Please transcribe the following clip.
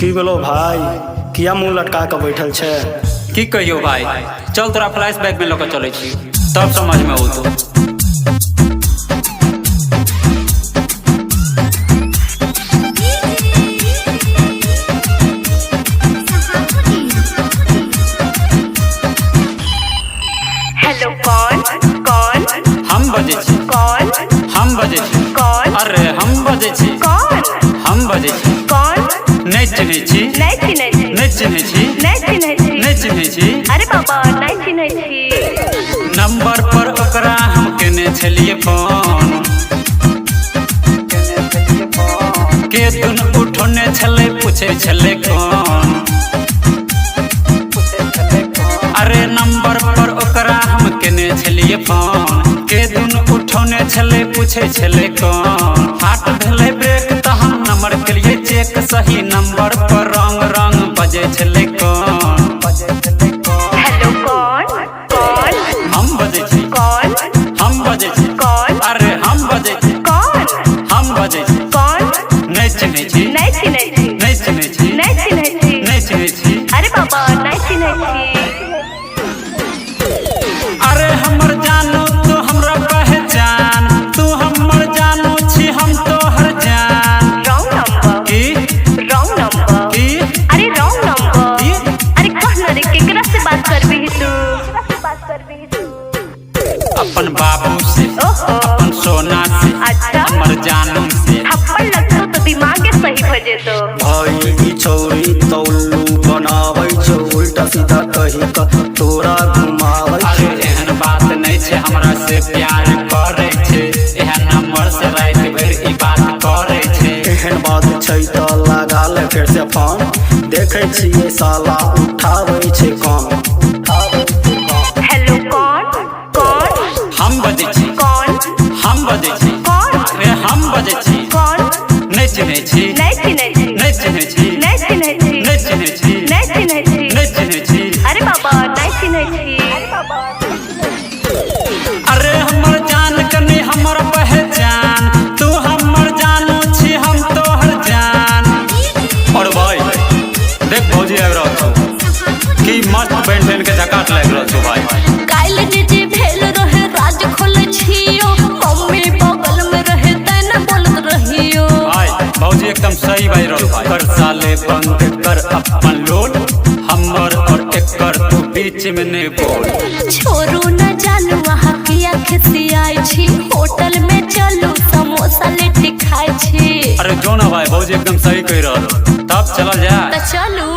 की बोलो भाई, किया मुंह लटका के बैठल छे? की कहियो भाई, चल तोरा फ्लैश बैग में लेकर चले छी तब समझ में हो तो। हेलो कौन कौन हम बजे छी। कौन हम बजे छी। कौन अरे हम बजे छी। कौन हम बजे छी। कौन नहीं चिन्हे छी। नहीं चिन्है छी। नहीं चिन्हे छी। नहीं चिन्है छी। नहीं चिन्हे छी। अरे बाबा नहीं चिन्है छी। नंबर पर ओकरा हम केने छलिए फोन, के दुन उठोने छले पूछे छले कौन। अरे नंबर पर ओकरा हम केने छलिए फोन, के दुन उठोने छले पूछे छले कौन। हाथ भेले ब्रेक त हम नंबर के लिए चेक, सही नंबर पर रंग रंग बजे छले कौन। हेलो कौन कौन हम बजे छी। कौन हम बजे छी। कौन अरे हम बजे छी। कौन हम बजे छी। कौन नहीं चिन्हे छी। नहीं चिन्है छी। नहीं चिन्हे छी। नहीं चिन्है छी। नहीं चिन्हे छी। अरे बाबा नहीं चिन्है छी। अरे हमर जानू तू हमरा पहचान, तू हमर जानू छी हम तोहर जान। रॉन्ग नंबर की रॉन्ग नंबर की अरे रॉन्ग नंबर की अरे कहना रे केकरा से बात करबी तू? अपन बाबू से, ओहो अपन सोना से, अच्छा हमर जानू से। थप्पड़ लगतो तो दिमागे सही भ जेतो। भाई ई छौरी तौलू बनावे छौ, उल्टा सीधा कही क तोरा घुमावे अरे छे। एहन बात नहीं छे, हमरा से प्यार करे छे, एहन नंबर से रात भर ई बात करे छे। एहन बात छै त लगा ले फिर से फोन, देखे छियै साला उठावे छे कौन। हेलो कौन कौन हम बजे छी। कौन हम बजे छी। कौन अरे हम बजे छी। कौन नहीं चिन्हे छी। नहीं चिन्है छी। नहीं चिन्हे छी। नहीं चिन्है छी। नहीं चिन्हे छी। नहीं चिन्है छी। नहीं चिन्हे छी। अरे बाबा नहीं चिन्है छी। अरे हमर जान कनी हमर पहचान, तू हमर जानू छी हम तोहर जान। और भाई देख भौजी आबि रहल छौ, की मस्त बैंड फैन के झकाट लागि रहल छौ भाई। काइल जे भेल रहे राज खोले छियो, मम्मी बगल में रहे तैने बोलत रहियो। भाई भौजी एकदम सही बाज रहल भाई। कर साले बंद कर अपन लोड, हमर और एकर तू बीच में ने बोल। छोरू न जानू वहाँ किया खिसियाई छी, होटल में चलू समोसा लिट्टी खाई छी। अरे जो ना भाई भौजी एकदम सही कह रहल, तब चला जा। त चलू।